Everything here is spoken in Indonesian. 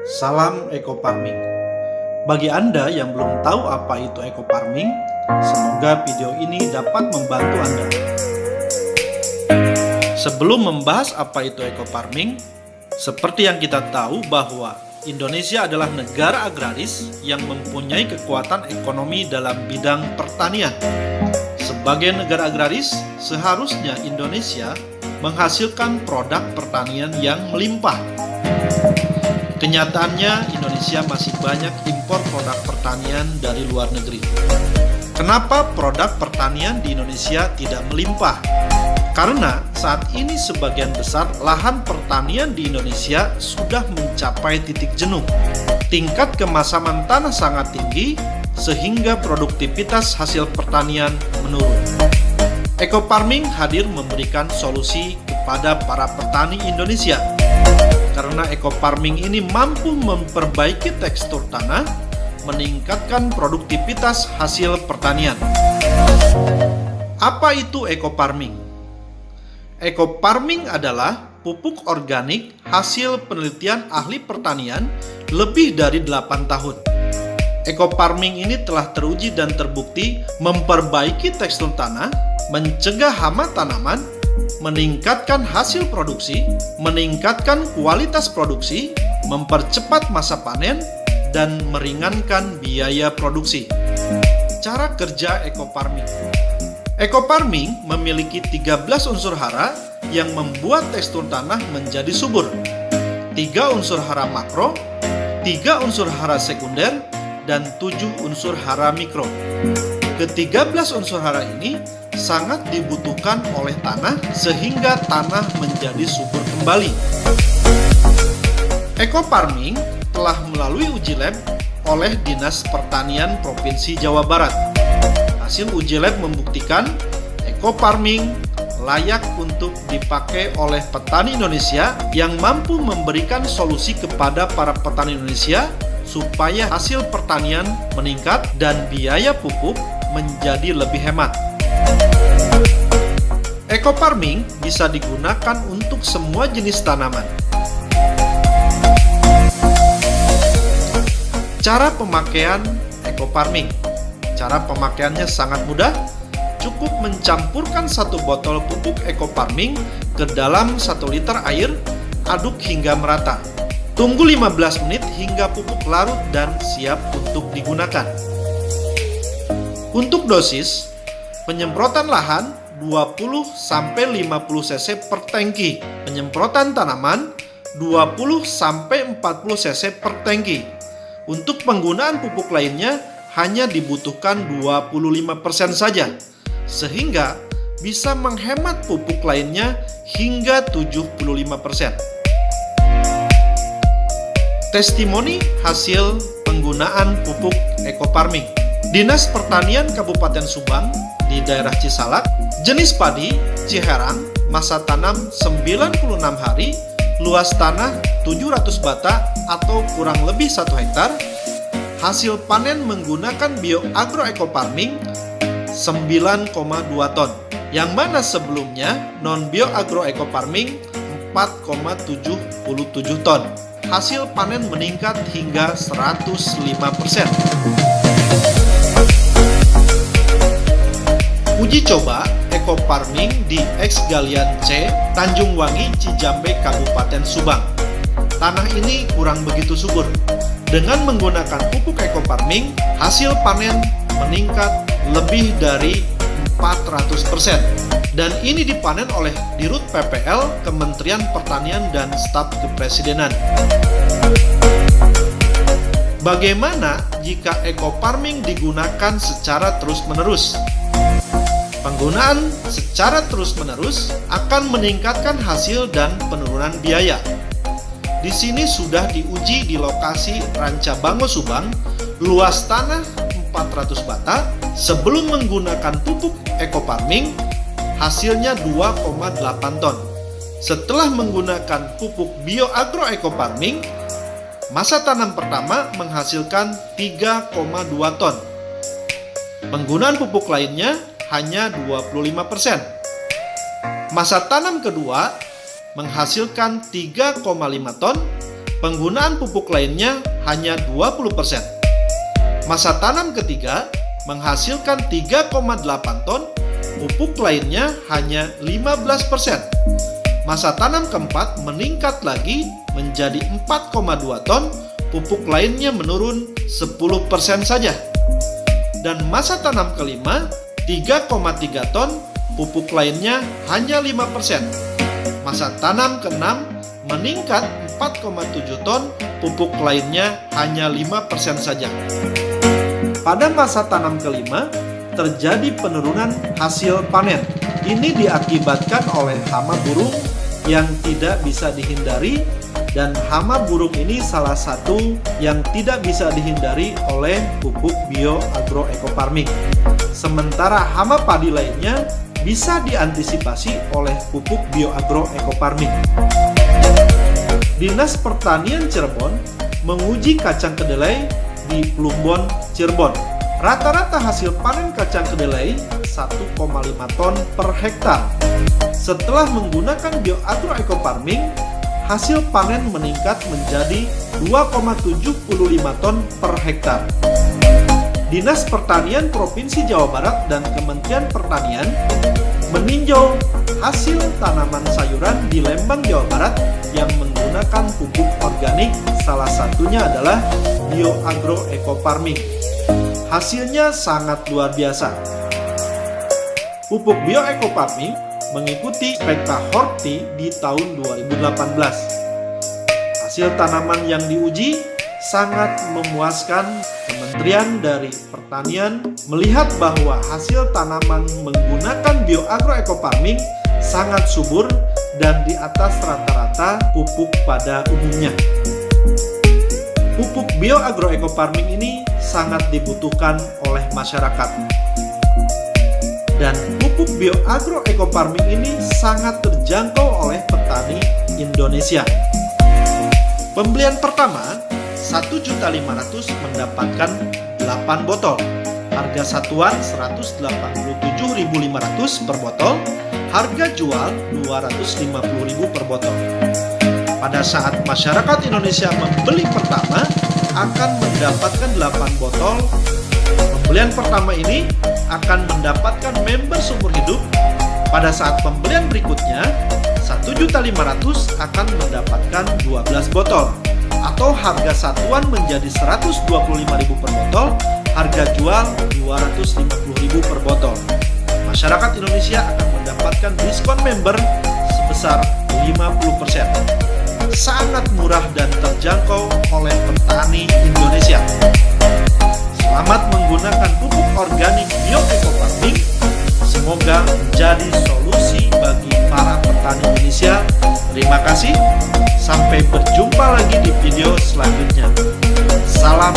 Salam Eco Farming. Bagi Anda yang belum tahu apa itu Eco Farming, semoga video ini dapat membantu Anda. Sebelum membahas apa itu Eco Farming, seperti yang kita tahu bahwa Indonesia adalah negara agraris yang mempunyai kekuatan ekonomi dalam bidang pertanian. Sebagai negara agraris, seharusnya Indonesia menghasilkan produk pertanian yang melimpah. Kenyataannya, Indonesia masih banyak impor produk pertanian dari luar negeri. Kenapa produk pertanian di Indonesia tidak melimpah? Karena saat ini sebagian besar lahan pertanian di Indonesia sudah mencapai titik jenuh. Tingkat kemasaman tanah sangat tinggi, sehingga produktivitas hasil pertanian menurun. Eco Farming hadir memberikan solusi kepada para petani Indonesia. Karena Eco Farming ini mampu memperbaiki tekstur tanah, meningkatkan produktivitas hasil pertanian. Apa itu Eco Farming? Eco Farming adalah pupuk organik hasil penelitian ahli pertanian lebih dari 8 tahun. Eco Farming ini telah teruji dan terbukti memperbaiki tekstur tanah, mencegah hama tanaman, meningkatkan hasil produksi, meningkatkan kualitas produksi, mempercepat masa panen, dan meringankan biaya produksi. Cara kerja Eco Farming. Eco Farming memiliki 13 unsur hara yang membuat tekstur tanah menjadi subur. 3 unsur hara makro, 3 unsur hara sekunder, dan 7 unsur hara mikro. Ke-13 unsur hara ini sangat dibutuhkan oleh tanah sehingga tanah menjadi subur kembali. Eco Farming telah melalui uji lab oleh Dinas Pertanian Provinsi Jawa Barat. Hasil uji lab membuktikan Eco Farming layak untuk dipakai oleh petani Indonesia yang mampu memberikan solusi kepada para petani Indonesia supaya hasil pertanian meningkat dan biaya pupuk menjadi lebih hemat. Eco Farming bisa digunakan untuk semua jenis tanaman. Cara pemakaian Eco Farming. Cara pemakaiannya sangat mudah. Cukup mencampurkan 1 botol pupuk Eco Farming ke dalam 1 liter air, aduk hingga merata. Tunggu 15 menit hingga pupuk larut dan siap untuk digunakan. Untuk dosis, penyemprotan lahan 20-50 cc per tangki, penyemprotan tanaman 20-40 cc per tangki. Untuk penggunaan pupuk lainnya hanya dibutuhkan 25% saja, sehingga bisa menghemat pupuk lainnya hingga 75%. Testimoni hasil penggunaan pupuk Eco Farming. Dinas Pertanian Kabupaten Subang di daerah Cisalak, jenis padi Ciherang, masa tanam 96 hari, luas tanah 700 bata atau kurang lebih 1 hektar, hasil panen menggunakan BioAgro Eco Farming 9,2 ton, yang mana sebelumnya non BioAgro Eco Farming 4,77 ton. Hasil panen meningkat hingga 105%. Uji coba Eco Farming di X Galian C, Tanjung Wangi, Cijambe, Kabupaten Subang. Tanah ini kurang begitu subur. Dengan menggunakan pupuk Eco Farming, hasil panen meningkat lebih dari 400%. Dan ini dipanen oleh Dirut PPL, Kementerian Pertanian dan Staf Kepresidenan. Bagaimana jika Eco Farming digunakan secara terus-menerus? Penggunaan secara terus-menerus akan meningkatkan hasil dan penurunan biaya. Di sini sudah diuji di lokasi Rancabango Subang, luas tanah 400 bata. Sebelum menggunakan pupuk Eco Farming, hasilnya 2,8 ton. Setelah menggunakan pupuk BioAgro Eco Farming, masa tanam pertama menghasilkan 3,2 ton. Penggunaan pupuk lainnya hanya 25%. Masa tanam kedua menghasilkan 3,5 ton Penggunaan pupuk lainnya hanya 20%. Masa tanam ketiga menghasilkan 3,8 ton, pupuk lainnya hanya 15%. Masa tanam keempat meningkat lagi menjadi 4,2 ton, pupuk lainnya menurun 10% saja. Dan masa tanam kelima 3,3 ton, pupuk lainnya hanya 5%. Masa tanam keenam meningkat 4,7 ton, pupuk lainnya hanya 5% saja. Pada masa tanam kelima, terjadi penurunan hasil panen. Ini diakibatkan oleh hama burung yang tidak bisa dihindari, dan hama burung ini salah satu yang tidak bisa dihindari oleh pupuk bioagroecofarming. Sementara hama padi lainnya bisa diantisipasi oleh pupuk bioagroecofarming. Dinas Pertanian Cirebon menguji kacang kedelai di Plumbon, Cirebon. Rata-rata hasil panen kacang kedelai 1,5 ton per hektar. Setelah menggunakan bioagroecofarming, hasil panen meningkat menjadi 2,75 ton per hektar. Dinas Pertanian Provinsi Jawa Barat dan Kementerian Pertanian meninjau hasil tanaman sayuran di Lembang, Jawa Barat yang menggunakan pupuk organik, salah satunya adalah bioagroecofarming. Hasilnya sangat luar biasa. Pupuk bioecofarming mengikuti Spekta Horti di tahun 2018. Hasil tanaman yang diuji sangat memuaskan. Kementerian dari Pertanian melihat bahwa hasil tanaman menggunakan bioagroecofarming sangat subur dan di atas rata-rata pupuk pada umumnya. Pupuk bioagroecofarming ini sangat dibutuhkan oleh masyarakat. Dan pupuk bioagroecofarming ini sangat terjangkau oleh petani Indonesia. Pembelian pertama 1.500.000 mendapatkan 8 botol. Harga satuan 187.500 per botol. Harga jual 250.000 per botol. Pada saat masyarakat Indonesia membeli pertama akan mendapatkan 8 botol. Pembelian pertama ini akan mendapatkan member seumur hidup. Pada saat pembelian berikutnya 1.500.000 akan mendapatkan 12 botol, atau harga satuan menjadi 125.000 per botol, harga jual 250.000 per botol. Masyarakat Indonesia akan mendapatkan diskon member sebesar 50%. Sangat murah dan terjangkau oleh petani Indonesia. Selamat menggunakan pupuk organik bioecofarming. Semoga menjadi solusi bagi para petani Indonesia. Terima kasih. Sampai berjumpa lagi di video selanjutnya. Salam